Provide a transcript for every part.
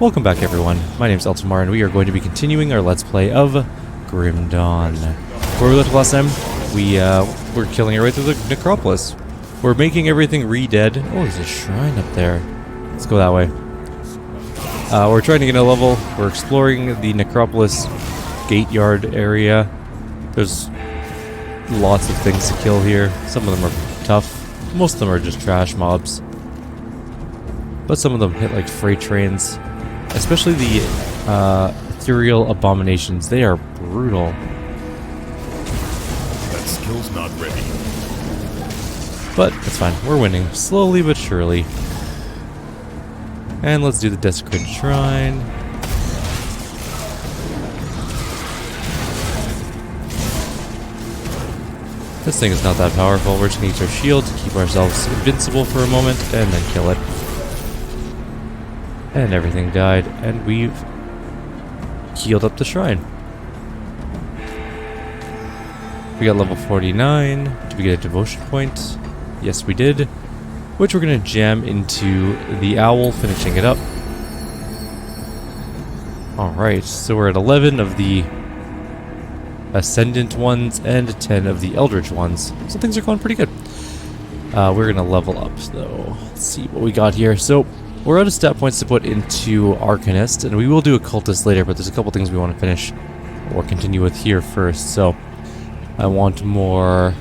Welcome back everyone, my name is Eltimar and we are going to be continuing our Let's Play of Grim Dawn. Where we left last time, we're killing our way through the Necropolis. We're making everything re-dead. Oh, there's a shrine up there. Let's go that way. We're trying to get a level. We're exploring the Necropolis gate yard area. There's lots of things to kill here. Some of them are tough. Most of them are just trash mobs. But some of them hit like freight trains. Especially the ethereal abominations. They are brutal. That skill's not ready. But it's fine. We're winning. Slowly but surely. And let's do the desecrated shrine. This thing is not that powerful. We're just going to use our shield to keep ourselves invincible for a moment and then kill it. And everything died, and we've healed up the shrine. We got level 49. Did we get a devotion point? Yes, we did. Which we're going to jam into the owl, finishing it up. Alright, so we're at 11 of the Ascendant ones and 10 of the Eldritch ones. So things are going pretty good. We're going to level up, though. Let's see what we got here. So we're out of stat points to put into Arcanist, and we will do Occultist later, but there's a couple things we want to finish or continue with here first. So I want more.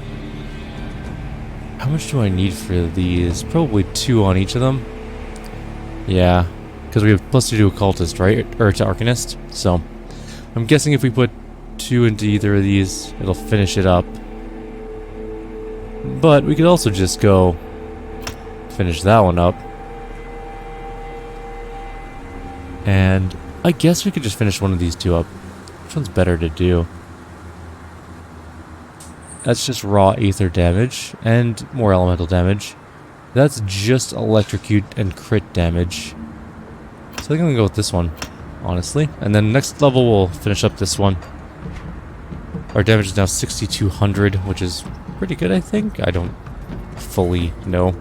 How much do I need for these? Probably 2 on each of them. Yeah, because we have +2 to Occultist, right? Or to Arcanist. So I'm guessing if we put 2 into either of these, it'll finish it up. But we could also just go finish that one up. And I guess we could just finish one of these 2 up. Which one's better to do? That's just raw aether damage and more elemental damage. That's just electrocute and crit damage. So I think I'm gonna go with this one, honestly. And then next level we'll finish up this one. Our damage is now 6,200, which is pretty good, I think. I don't fully know.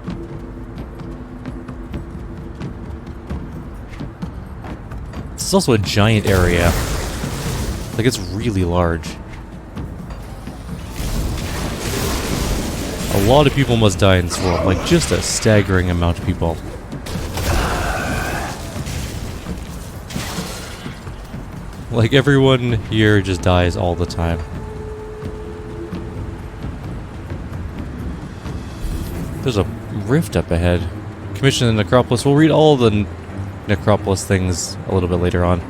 This is also a giant area. Like, it's really large. A lot of people must die in this world. Like, just a staggering amount of people. Like, everyone here just dies all the time. There's a rift up ahead. Commission the Necropolis. We'll read all the Necropolis things a little bit later on.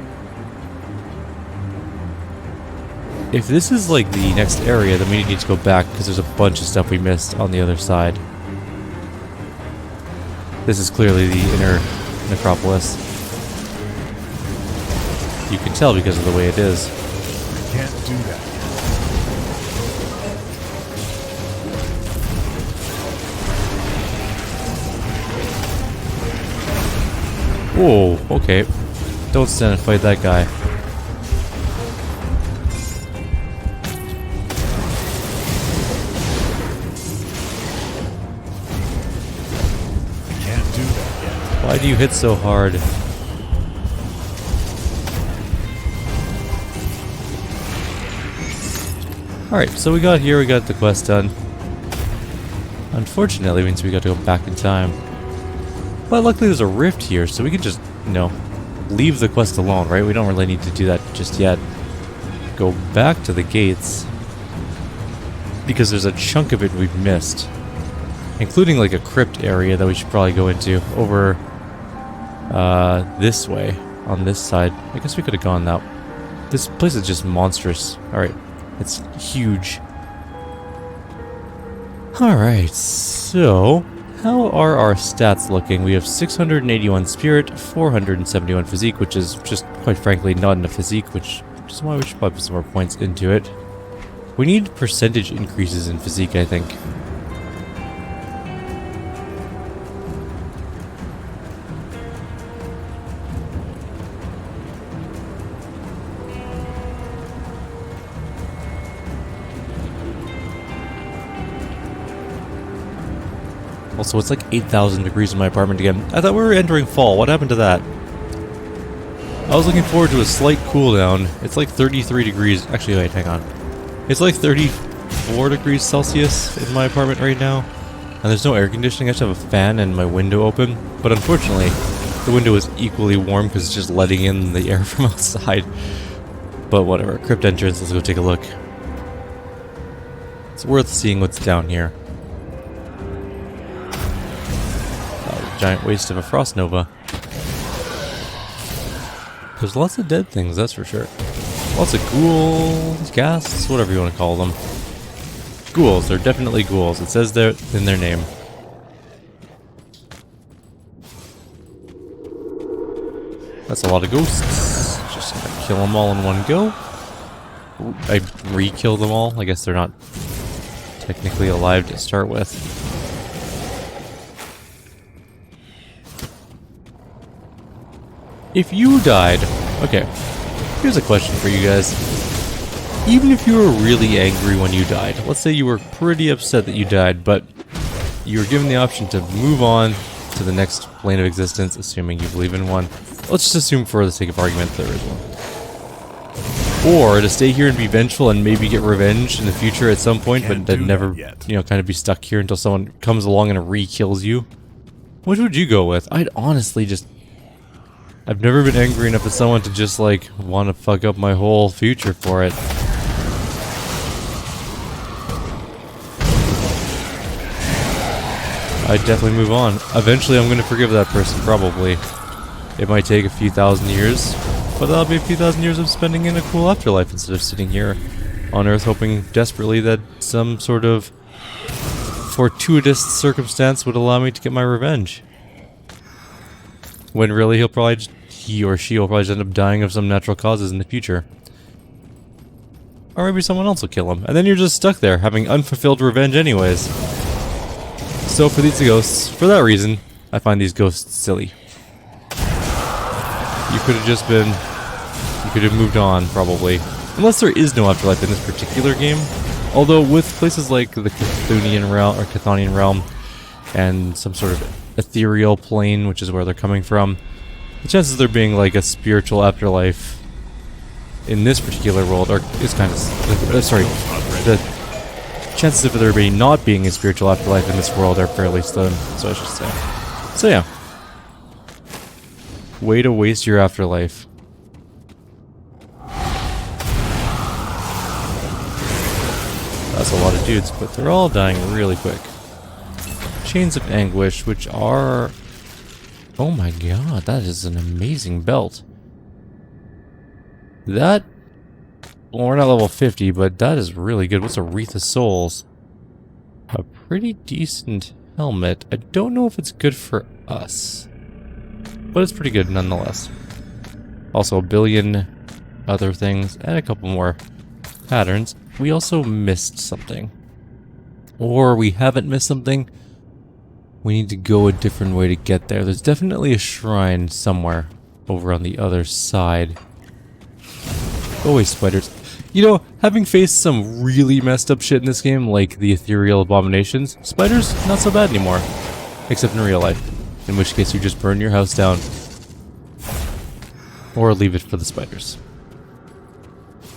If this is like the next area, then we need to go back because there's a bunch of stuff we missed on the other side. This is clearly the inner Necropolis. You can tell because of the way it is. I can't do that. Whoa, okay. Don't stand and fight that guy. I can't do that yet. Why do you hit so hard? Alright, so we got here, we got the quest done. Unfortunately, it means we got to go back in time. But luckily there's a rift here, so we can just, you know, leave the quest alone, right? We don't really need to do that just yet. Go back to the gates. Because there's a chunk of it we've missed. Including like a crypt area that we should probably go into over this way, on this side. I guess we could have gone that. This place is just monstrous. Alright, it's huge. Alright, so how are our stats looking? We have 681 spirit, 471 physique, which is just, quite frankly, not enough physique, which is why we should probably put some more points into it. We need percentage increases in physique, I think. Also, it's like 8,000 degrees in my apartment again. I thought we were entering fall. What happened to that? I was looking forward to a slight cooldown. It's like 33 degrees. Actually, wait, hang on. It's like 34 degrees Celsius in my apartment right now. And there's no air conditioning. I just have a fan and my window open. But unfortunately, the window is equally warm because it's just letting in the air from outside. But whatever. Crypt Entrance, let's go take a look. It's worth seeing what's down here. Giant waste of a frost nova. There's lots of dead things, that's for sure. Lots of ghouls, ghasts, whatever you want to call them. Ghouls, they're definitely ghouls. It says they're in their name. That's a lot of ghosts. Just gonna kill them all in one go. I re-kill them all. I guess they're not technically alive to start with. If you died... Okay, here's a question for you guys. Even if you were really angry when you died, let's say you were pretty upset that you died, but you were given the option to move on to the next plane of existence, assuming you believe in one. Let's just assume for the sake of argument there is one. Or to stay here and be vengeful and maybe get revenge in the future at some point, but then never, you know, kind of be stuck here until someone comes along and re-kills you. Which would you go with? I'd honestly just... I've never been angry enough at someone to just, like, want to fuck up my whole future for it. I'd definitely move on. Eventually I'm going to forgive that person, probably. It might take a few thousand years, but that'll be a few thousand years of spending in a cool afterlife instead of sitting here on Earth hoping desperately that some sort of fortuitous circumstance would allow me to get my revenge. When really he or she will probably just end up dying of some natural causes in the future. Or maybe someone else will kill him, and then you're just stuck there, having unfulfilled revenge anyways. So for these ghosts, for that reason, I find these ghosts silly. You could have just been... You could have moved on, probably. Unless there is no afterlife in this particular game. Although with places like the Chthonian realm, and some sort of ethereal plane, which is where they're coming from, the chances of there being like a spiritual afterlife in this particular world is kind of... the chances of there not being a spiritual afterlife in this world are fairly slim, so I should say. So yeah. Way to waste your afterlife. That's a lot of dudes, but they're all dying really quick. Chains of Anguish, which are... Oh my god, that is an amazing belt. That... Well, we're not level 50, but that is really good. What's a Wreath of Souls? A pretty decent helmet. I don't know if it's good for us, but it's pretty good nonetheless. Also a billion other things, and a couple more patterns. We also missed something. Or we haven't missed something. We need to go a different way to get there. There's definitely a shrine somewhere over on the other side. Go away, spiders. You know, having faced some really messed up shit in this game, like the ethereal abominations, spiders, not so bad anymore. Except in real life. In which case you just burn your house down. Or leave it for the spiders.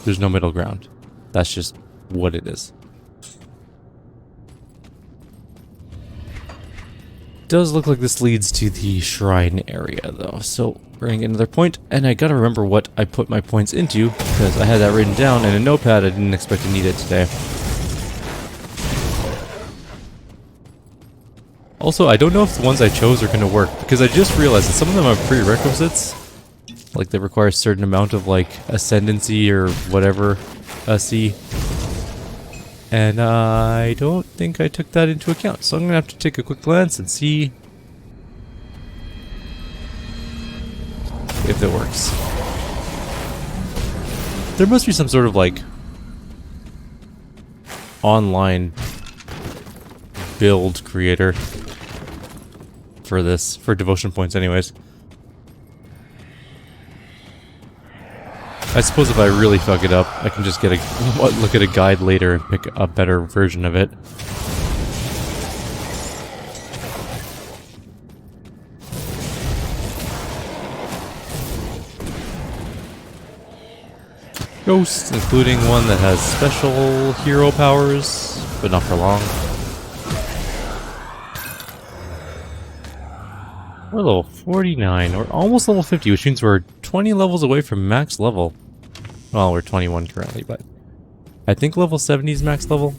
There's no middle ground. That's just what it is. Does look like this leads to the shrine area though, so bring another point, and I gotta remember what I put my points into, because I had that written down in a notepad. I didn't expect to need it today. Also, I don't know if the ones I chose are gonna work, because I just realized that some of them are prerequisites. Like they require a certain amount of like ascendancy or whatever, C. And I don't think I took that into account, so I'm gonna have to take a quick glance and see if it works. There must be some sort of like online build creator for this, for devotion points anyways. I suppose if I really fuck it up, I can just get a look at a guide later and pick a better version of it. ghosts, including one that has special hero powers, but not for long. We're level 49. We're almost level 50, which means we're 20 levels away from max level. Well, we're 21 currently, but I think level 70 is max level.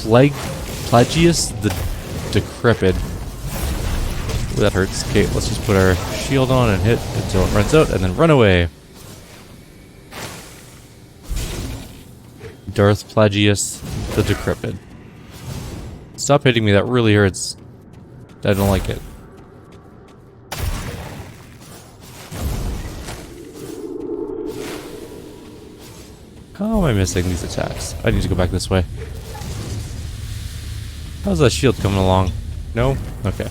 Plagius the Decrepit. Ooh, that hurts. Okay, let's just put our shield on and hit until it runs out, and then run away. Darth Plagius the Decrepit. Stop hitting me, that really hurts. I don't like it. How am I missing these attacks? I need to go back this way. How's that shield coming along? No? Okay.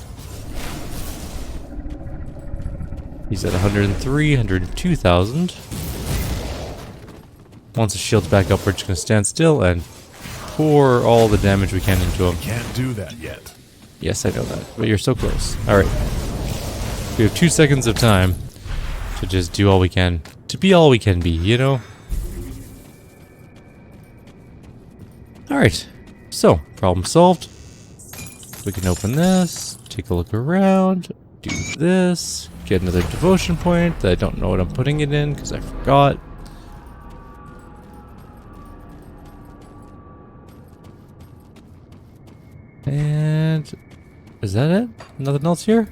He's at 103, 102,000. Once the shield's back up, we're just going to stand still and pour all the damage we can into him. Can't do that yet. Yes, I know that, but you're so close. Alright. We have 2 seconds of time to just do all we can. To be all we can be, you know? Alright. So, problem solved. We can open this, take a look around, do this, get another devotion point that I don't know what I'm putting it in because I forgot. And is that it? Nothing else here?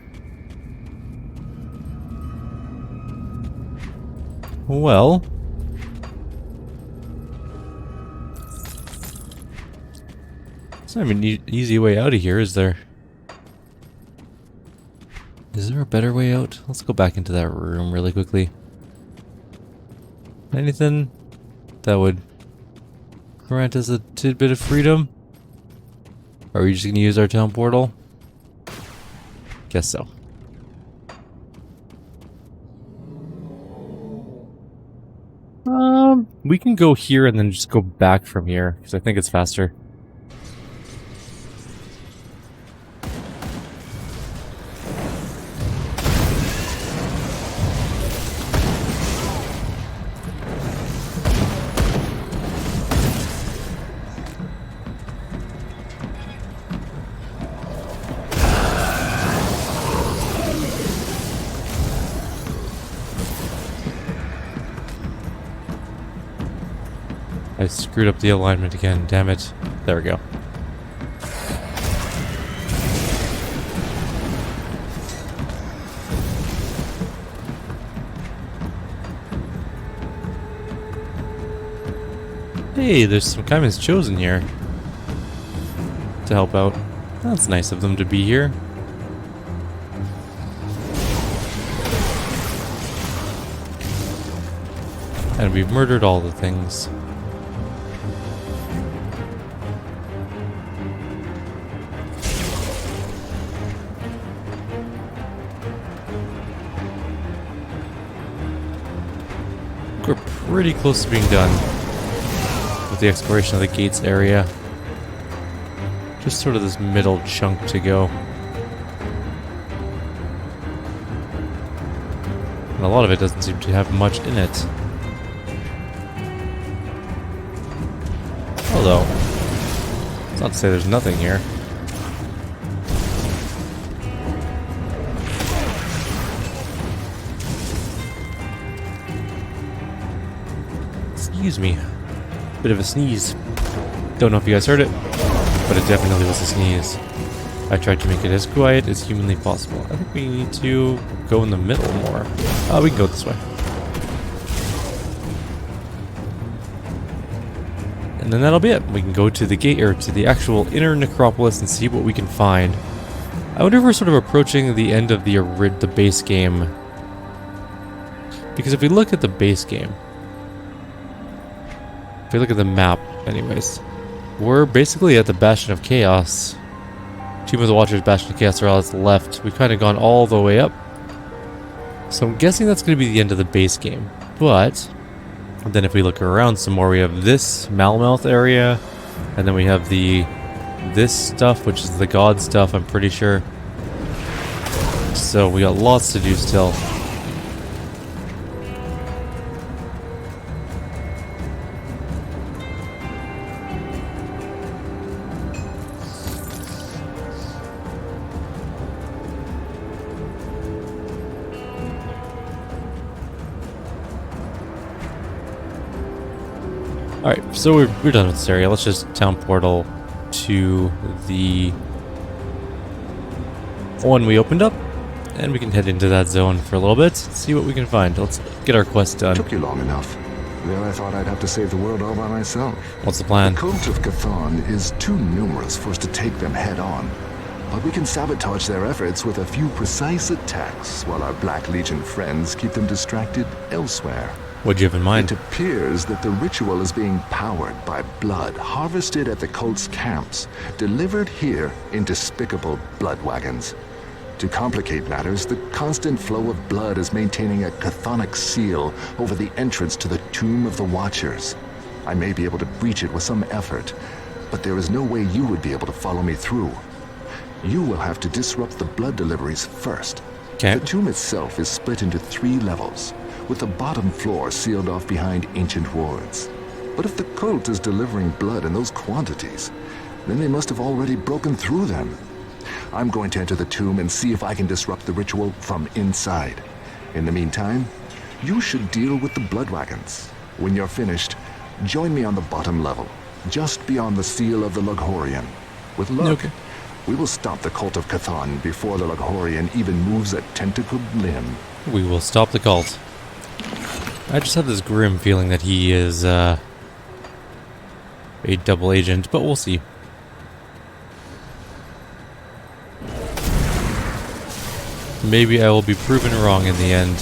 Well, it's not even an easy way out of here, is there? Is there a better way out? Let's go back into that room really quickly. Anything that would grant us a tidbit of freedom? Are we just going to use our town portal? Guess so. We can go here and then just go back from here, because I think it's faster. I screwed up the alignment again, damn it. There we go. Hey, there's some Kaiman's Chosen here to help out. That's nice of them to be here. And we've murdered all the things. We're pretty close to being done with the exploration of the gates area. Just sort of this middle chunk to go. And a lot of it doesn't seem to have much in it. Although, it's not to say there's nothing here. Excuse me. Bit of a sneeze. Don't know if you guys heard it, but it definitely was a sneeze. I tried to make it as quiet as humanly possible. I think we need to go in the middle more. We can go this way. And then that'll be it. We can go to the gate, or to the actual inner necropolis, and see what we can find. I wonder if we're sort of approaching the end of the base game. Because if we look at the base game, if we look at the map, anyways, we're basically at the Bastion of Chaos. Tomb of the Watchers, Bastion of Chaos are all that's left. We've kind of gone all the way up. So I'm guessing that's going to be the end of the base game. But then if we look around some more, we have this Malmouth area. And then we have this stuff, which is the god stuff, I'm pretty sure. So we got lots to do still. Alright, so we're done with this area. Let's just town portal to the one we opened up, and we can head into that zone for a little bit, see what we can find. Let's get our quest done. Took you long enough. There I thought I'd have to save the world all by myself. What's the plan? The cult of Chthon is too numerous for us to take them head on. But we can sabotage their efforts with a few precise attacks, while our Black Legion friends keep them distracted elsewhere. What'd you have in mind? It appears that the ritual is being powered by blood harvested at the cult's camps, delivered here in despicable blood wagons. To complicate matters, the constant flow of blood is maintaining a chthonic seal over the entrance to the Tomb of the Watchers. I may be able to breach it with some effort, but there is no way you would be able to follow me through. You will have to disrupt the blood deliveries first. Okay. The tomb itself is split into 3 levels, with the bottom floor sealed off behind ancient wards. But if the cult is delivering blood in those quantities, then they must have already broken through them. I'm going to enter the tomb and see if I can disrupt the ritual from inside. In the meantime, you should deal with the blood wagons. When you're finished, join me on the bottom level, just beyond the seal of the Lughorian. With luck, we will stop the cult of Chthon before the Lughorian even moves a tentacled limb. We will stop the cult. I just have this grim feeling that he is a double agent, but we'll see. Maybe I will be proven wrong in the end.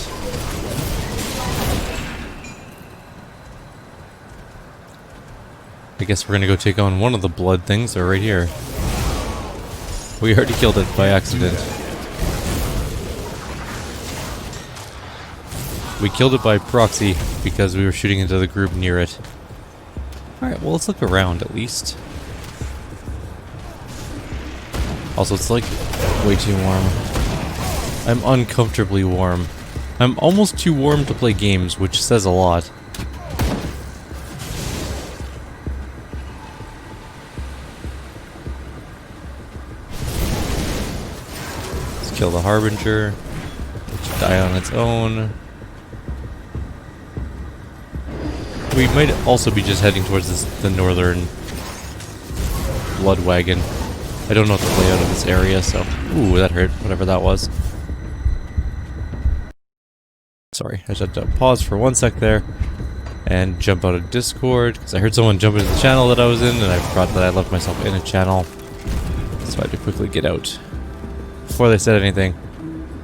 I guess we're gonna go take on one of the blood things. They're right here. We already killed it by accident. We killed it by proxy because we were shooting into the group near it. Alright, well, let's look around at least. Also, it's like way too warm. I'm uncomfortably warm. I'm almost too warm to play games, which says a lot. Let's kill the Harbinger. It should die on its own. We might also be just heading towards the northern blood wagon. I don't know the layout of this area, so... Ooh, that hurt, whatever that was. Sorry, I just had to pause for 1 sec there and jump out of Discord because I heard someone jump into the channel that I was in and I forgot that I left myself in a channel. So I had to quickly get out before they said anything.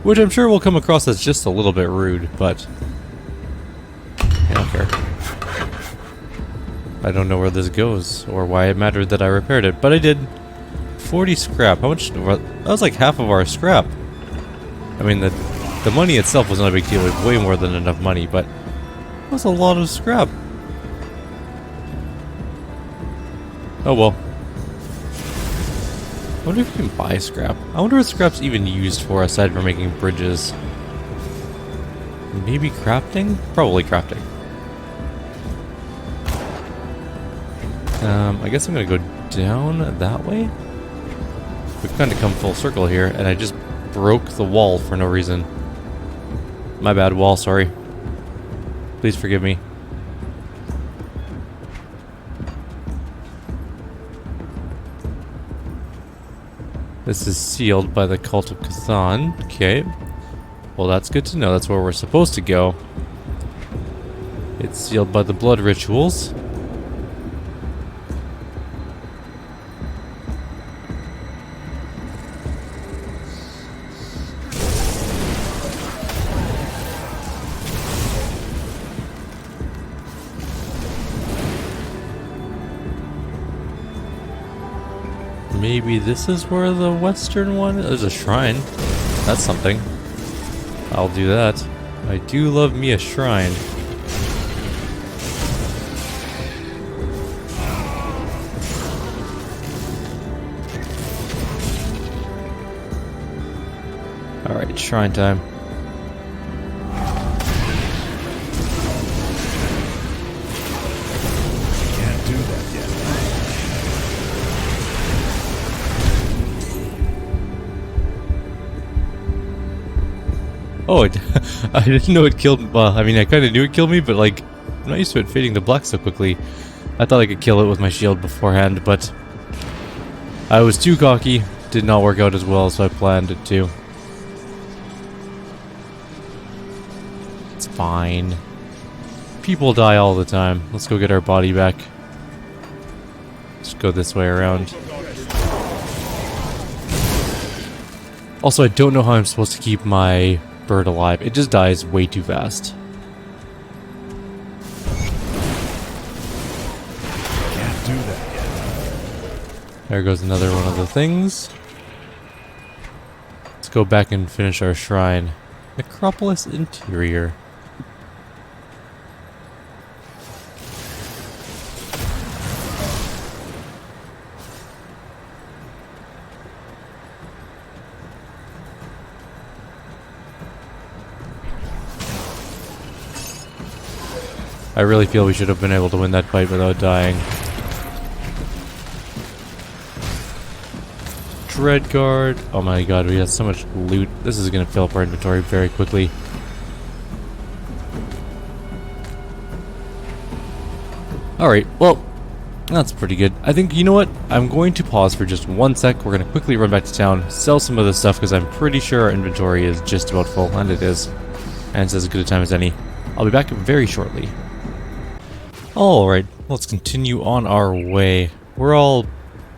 Which I'm sure will come across as just a little bit rude, but I don't care. I don't know where this goes or why it mattered that I repaired it, but I did. 40 scrap. How much? That was like half of our scrap. I mean, the money itself was not a big deal. It was way more than enough money, but it was a lot of scrap. Oh well. I wonder if you can buy scrap. I wonder what scrap's even used for aside from making bridges. Maybe crafting? Probably crafting. I guess I'm gonna go down that way. We've kind of come full circle here, and I just broke the wall for no reason. My bad, wall, sorry. Please forgive me. This is sealed by the Cult of Chthon. Okay. Well, that's good to know. That's where we're supposed to go. It's sealed by the blood rituals. Maybe this is where the western one is. There's a shrine. That's something. I'll do that. I do love me a shrine. Alright, shrine time. Can't do that yet. Oh, I didn't know it killed... Well, I mean, I kind of knew it killed me, but, like, I'm not used to it fading to black so quickly. I thought I could kill it with my shield beforehand, but I was too cocky. Did not work out as well as I planned it to. It's fine. People die all the time. Let's go get our body back. Let's go this way around. Also, I don't know how I'm supposed to keep my bird alive. It just dies way too fast. Can't do that yet. There goes another one of the things. Let's go back and finish our shrine. Necropolis interior. I really feel we should have been able to win that fight without dying. Dreadguard. Oh my god, we have so much loot. This is going to fill up our inventory very quickly. Alright, well, that's pretty good. I think, you know what? I'm going to pause for just 1 sec. We're going to quickly run back to town, sell some of this stuff, because I'm pretty sure our inventory is just about full, and it is. And it's as good a time as any. I'll be back very shortly. Alright, let's continue on our way. We're all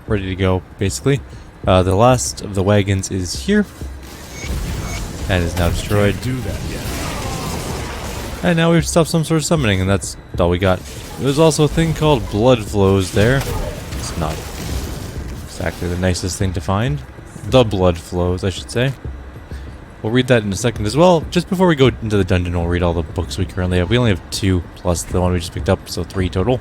ready to go, basically. The last of the wagons is here. And is now destroyed. Can't do that yet. And now we've stopped some sort of summoning, and that's all we got. There's also a thing called blood flows there. It's not exactly the nicest thing to find. The blood flows, I should say. We'll read that in a second as well. Just before we go into the dungeon, we'll read all the books we currently have. We only have 2, plus the one we just picked up, so 3 total.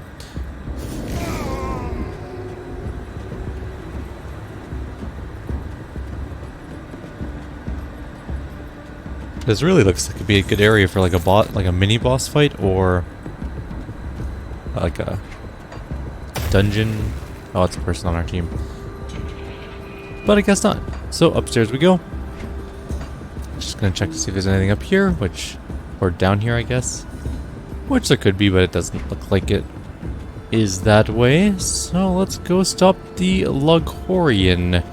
This really looks like it'd be a good area for like a mini boss fight, or like a dungeon. Oh, it's a person on our team. But I guess not. So upstairs we go. Just gonna check to see if there's anything up here, or down here, I guess. Which there could be, but it doesn't look like it is that way. So let's go stop the Loghorian.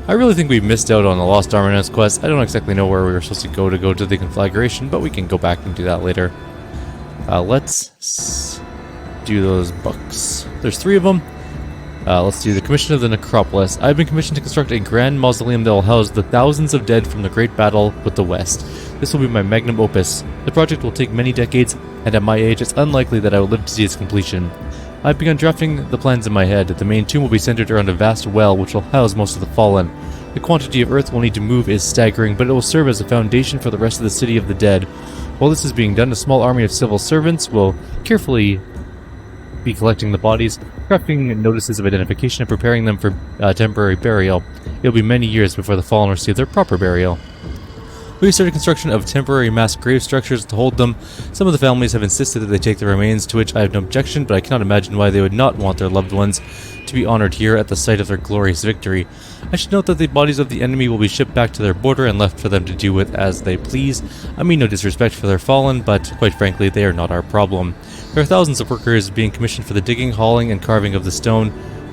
I really think we missed out on the Lost Armanis quest. I don't exactly know where we were supposed to go to the conflagration, but we can go back and do that later. Let's do those books. There's 3 of them. Let's do the Commission of the Necropolis. I've been commissioned to construct a grand mausoleum that will house the thousands of dead from the Great Battle with the West. This will be my magnum opus. The project will take many decades, and at my age, it's unlikely that I will live to see its completion. I've begun drafting the plans in my head. The main tomb will be centered around a vast well which will house most of the fallen. The quantity of earth we'll need to move is staggering, but it will serve as a foundation for the rest of the City of the Dead. While this is being done, a small army of civil servants will carefully be collecting the bodies, crafting notices of identification, and preparing them for temporary burial. It will be many years before the fallen receive their proper burial. We started construction of temporary mass grave structures to hold them. Some of the families have insisted that they take the remains, to which I have no objection, but I cannot imagine why they would not want their loved ones to be honored here at the site of their glorious victory. I should note that the bodies of the enemy will be shipped back to their border and left for them to do with as they please. I mean no disrespect for their fallen, but quite frankly, they are not our problem. There are thousands of workers being commissioned for the digging, hauling, and carving of the stone,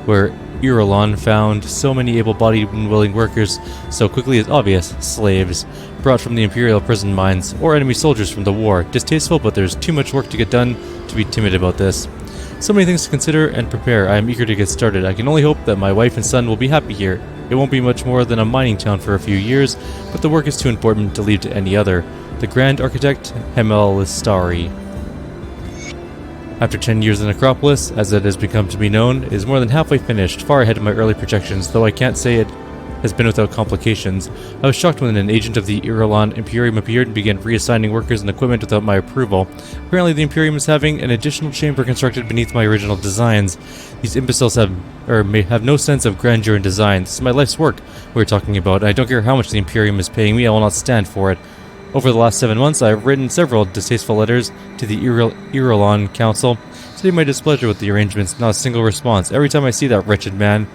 where Irolon found so many able-bodied and willing workers so quickly is obvious. Slaves, brought from the Imperial prison mines, or enemy soldiers from the war. Distasteful, but there's too much work to get done to be timid about this. So many things to consider and prepare. I am eager to get started. I can only hope that my wife and son will be happy here. It won't be much more than a mining town for a few years, but the work is too important to leave to any other. The Grand Architect, Hemel Listari. After 10 years in Necropolis, as it has become to be known, is more than halfway finished, far ahead of my early projections, though I can't say it has been without complications. I was shocked when an agent of the Irolon Imperium appeared and began reassigning workers and equipment without my approval. Apparently the Imperium is having an additional chamber constructed beneath my original designs. These imbeciles may have no sense of grandeur in design. This is my life's work we're talking about, and I don't care how much the Imperium is paying me, I will not stand for it. Over the last 7 months, I have written several distasteful letters to the Irolon Council, stating my displeasure with the arrangements. Not a single response. Every time I see that wretched man,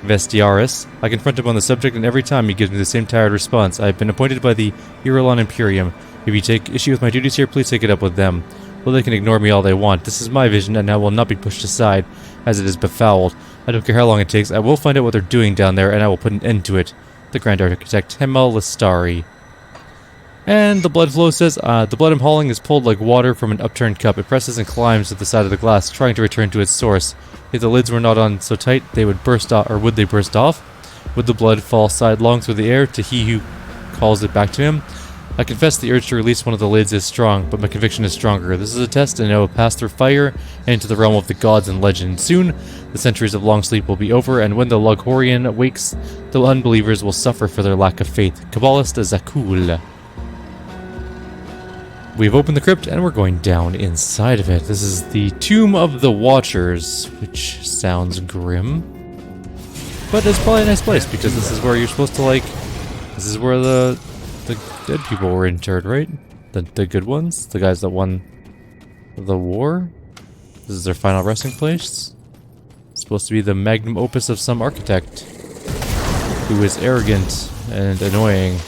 Vestiaris, I confront him on the subject, and every time he gives me the same tired response. I have been appointed by the Irolon Imperium. If you take issue with my duties here, please take it up with them. Well, they can ignore me all they want. This is my vision, and I will not be pushed aside, as it is befouled. I don't care how long it takes. I will find out what they're doing down there, and I will put an end to it. The Grand Architect, Hemel Listari. And the blood flow says, the blood I'm hauling is pulled like water from an upturned cup. It presses and climbs to the side of the glass, trying to return to its source. If the lids were not on so tight, they would burst off, or would they burst off? Would the blood fall sidelong through the air to he who calls it back to him? I confess the urge to release one of the lids is strong, but my conviction is stronger. This is a test, and I will pass through fire and into the realm of the gods and legend. Soon, the centuries of long sleep will be over, and when the Loghorian awakes, the unbelievers will suffer for their lack of faith. Kabbalist Zakul. We've opened the crypt, and we're going down inside of it. This is the Tomb of the Watchers, which sounds grim. But it's probably a nice place, because this is where you're supposed to, like... This is where the dead people were interred, right? The good ones? The guys that won the war? This is their final resting place? It's supposed to be the magnum opus of some architect who is arrogant and annoying.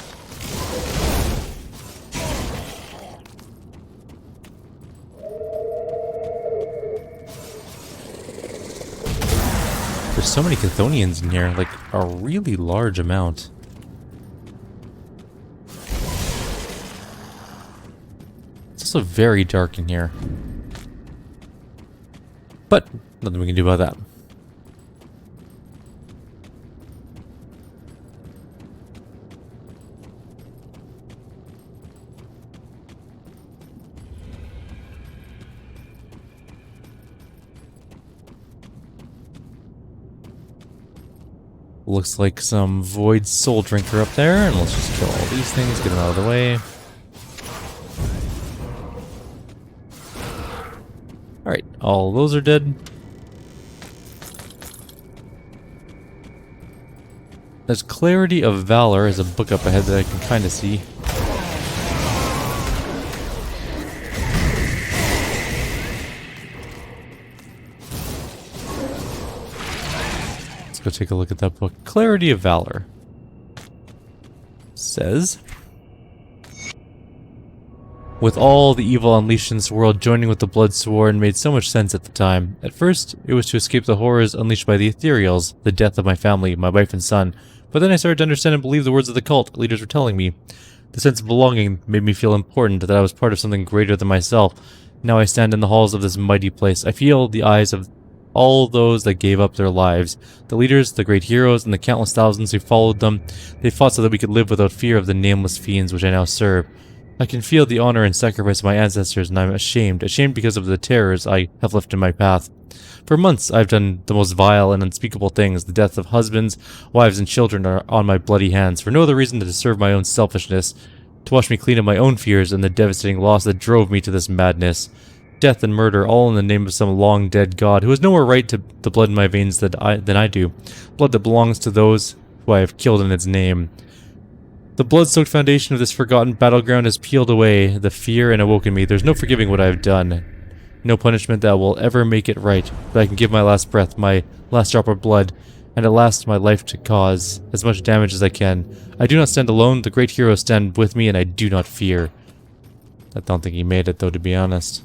There's so many Chthonians in here, like a really large amount. It's also very dark in here. But nothing we can do about that. Looks like some Void Soul Drinker up there, and let's just kill all these things, get them out of the way. Alright, all those are dead. There's Clarity of Valor as a book up ahead that I can kind of see. Go take a look at that book. Clarity of Valor says, with all the evil unleashed in this world, joining with the Bloodsworn made so much sense at the time. At first, it was to escape the horrors unleashed by the Ethereals, the death of my family, my wife and son. But then I started to understand and believe the words of the cult leaders were telling me. The sense of belonging made me feel important, that I was part of something greater than myself. Now I stand in the halls of this mighty place. I feel the eyes of all those that gave up their lives. The leaders, the great heroes, and the countless thousands who followed them. They fought so that we could live without fear of the nameless fiends which I now serve. I can feel the honor and sacrifice of my ancestors, and I'm ashamed because of the terrors I have left in my path. For months I've done the most vile and unspeakable things. The death of husbands, wives, and children are on my bloody hands, for no other reason than to serve my own selfishness, to wash me clean of my own fears and the devastating loss that drove me to this madness. Death and murder, all in the name of some long-dead god who has no more right to the blood in my veins than I do. Blood that belongs to those who I have killed in its name. The blood-soaked foundation of this forgotten battleground has peeled away the fear and awoken me. There's no forgiving what I have done. No punishment that will ever make it right. But I can give my last breath, my last drop of blood, and at last my life to cause as much damage as I can. I do not stand alone. The great heroes stand with me, and I do not fear. I don't think he made it, though, to be honest.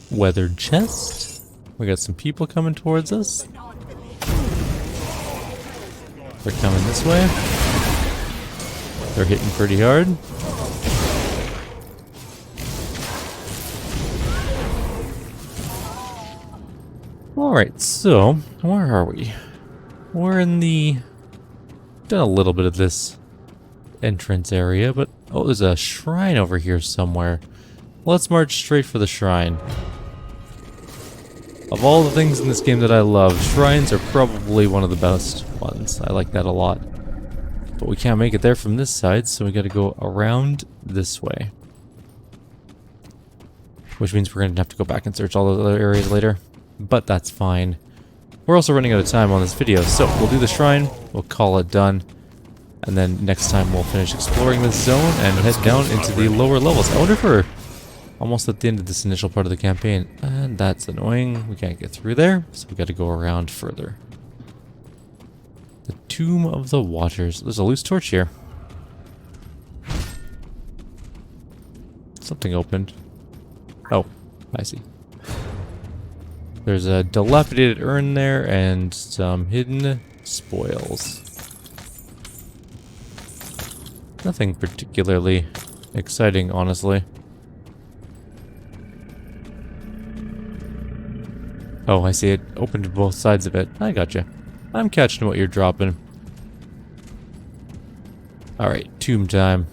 Weathered chest. We got some people coming towards us. They're coming this way. They're hitting pretty hard. Alright, so where are we? We're in the... done a little bit of this entrance area, but oh, there's a shrine over here somewhere. Let's march straight for the shrine. Of all the things in this game that I love, shrines are probably one of the best ones. I like that a lot. But we can't make it there from this side, so we gotta go around this way. Which means we're gonna have to go back and search all those other areas later. But that's fine. We're also running out of time on this video, so we'll do the shrine, we'll call it done. And then next time we'll finish exploring this zone and head down into the lower levels. I wonder if we're almost at the end of this initial part of the campaign. And that's annoying. We can't get through there, so we gotta go around further. The Tomb of the Watchers. There's a loose torch here. Something opened. Oh, I see. There's a dilapidated urn there and some hidden spoils. Nothing particularly exciting, honestly. Oh, I see it opened both sides of it. I gotcha. I'm catching what you're dropping. Alright, tomb time.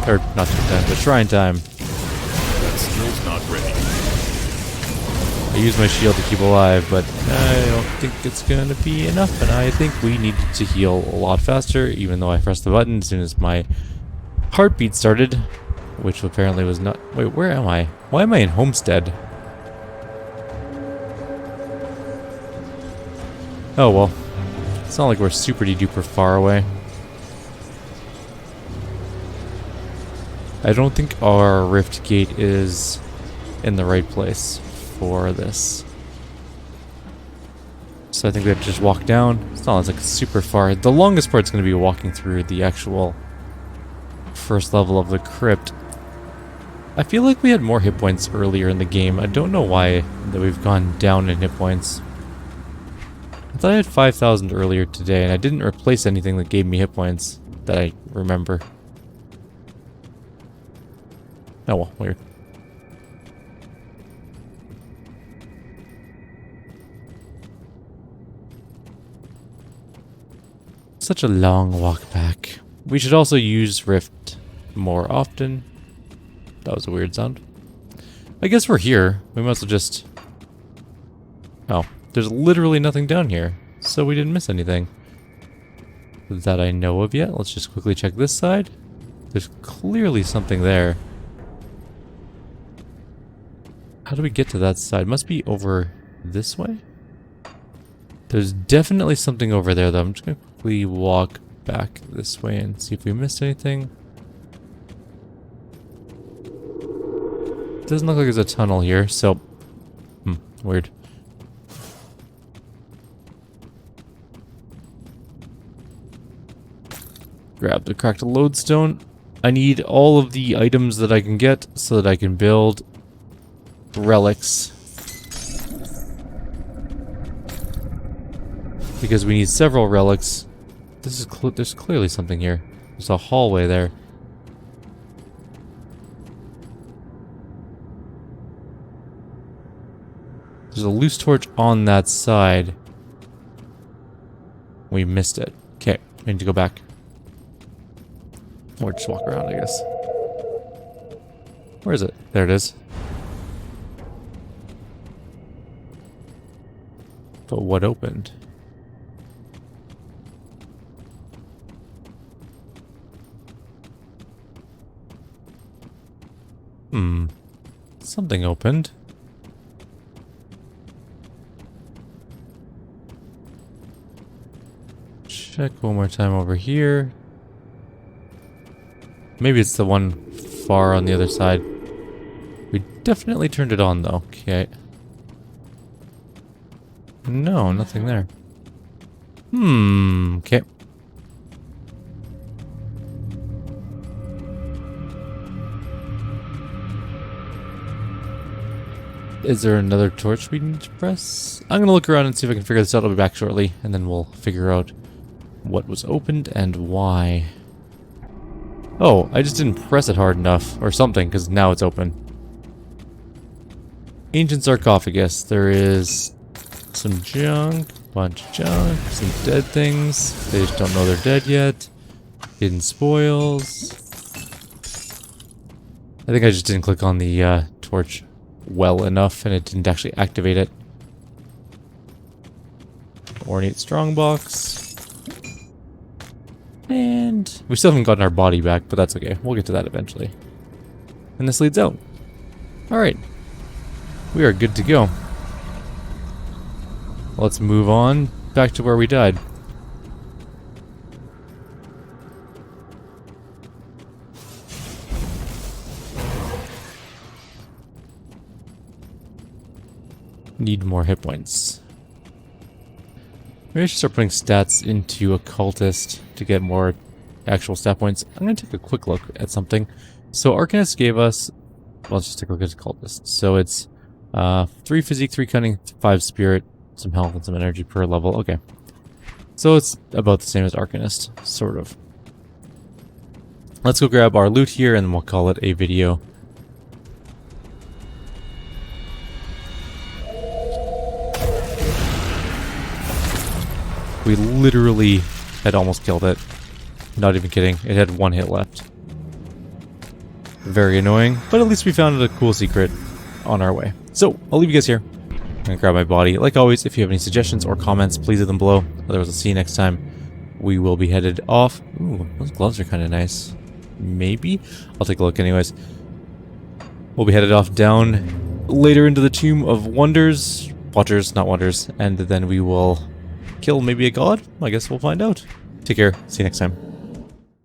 Or, not tomb time, but shrine time. That skill's not ready. I use my shield to keep alive, but I don't think it's gonna be enough, and I think we needed to heal a lot faster, even though I pressed the button as soon as my heartbeat started, which apparently was not... Wait, where am I? Why am I in Homestead? Oh well. It's not like we're super duper far away. I don't think our rift gate is in the right place for this. So I think we have to just walk down. It's not like super far. The longest part's going to be walking through the actual first level of the crypt. I feel like we had more hit points earlier in the game. I don't know why that we've gone down in hit points. I thought I had 5,000 earlier today, and I didn't replace anything that gave me hit points that I remember. Oh well, weird. Such a long walk back. We should also use Rift more often. That was a weird sound. I guess we're here. We must have just... Oh, there's literally nothing down here, so we didn't miss anything that I know of yet. Let's just quickly check this side. There's clearly something there. How do we get to that side? Must be over this way? There's definitely something over there, though. I'm just going to quickly walk back this way and see if we missed anything. Doesn't look like there's a tunnel here, so... weird. Grab the cracked lodestone. I need all of the items that I can get so that I can build relics. Because we need several relics. This is there's clearly something here. There's a hallway there. There's a loose torch on that side. We missed it. Okay, we need to go back. Or just walk around, I guess. Where is it? There it is. But what opened? Something opened. Check one more time over here. Maybe it's the one far on the other side. We definitely turned it on though. Okay. No, nothing there. Okay. Is there another torch we need to press? I'm gonna look around and see if I can figure this out. I'll be back shortly, and then we'll figure out what was opened and why. Oh, I just didn't press it hard enough, or something, because now it's open. Ancient sarcophagus. There is some junk, bunch of junk, some dead things. They just don't know they're dead yet. Hidden spoils. I think I just didn't click on the torch well enough, and it didn't actually activate it. Ornate strongbox. And we still haven't gotten our body back, but that's okay. We'll get to that eventually. And this leads out. Alright. We are good to go. Let's move on back to where we died. Need more hit points. Maybe I should start putting stats into Occultist to get more actual stat points. I'm going to take a quick look at something. So Arcanist gave us let's just take a look at the cultists. So it's 3 physique, 3 cunning, 5 spirit, some health, and some energy per level. Okay. So it's about the same as Arcanist, sort of. Let's go grab our loot here, and then we'll call it a video. We literally had almost killed it. Not even kidding. It had 1 hit left. Very annoying, but at least we found a cool secret on our way. So, I'll leave you guys here. I'm gonna grab my body. Like always, if you have any suggestions or comments, please leave them below. Otherwise, I'll see you next time. We will be headed off. Ooh, those gloves are kind of nice. Maybe? I'll take a look anyways. We'll be headed off down later into the Tomb of Wonders. Watchers, not wonders. And then we will kill maybe a god? I guess we'll find out. Take care. See you next time.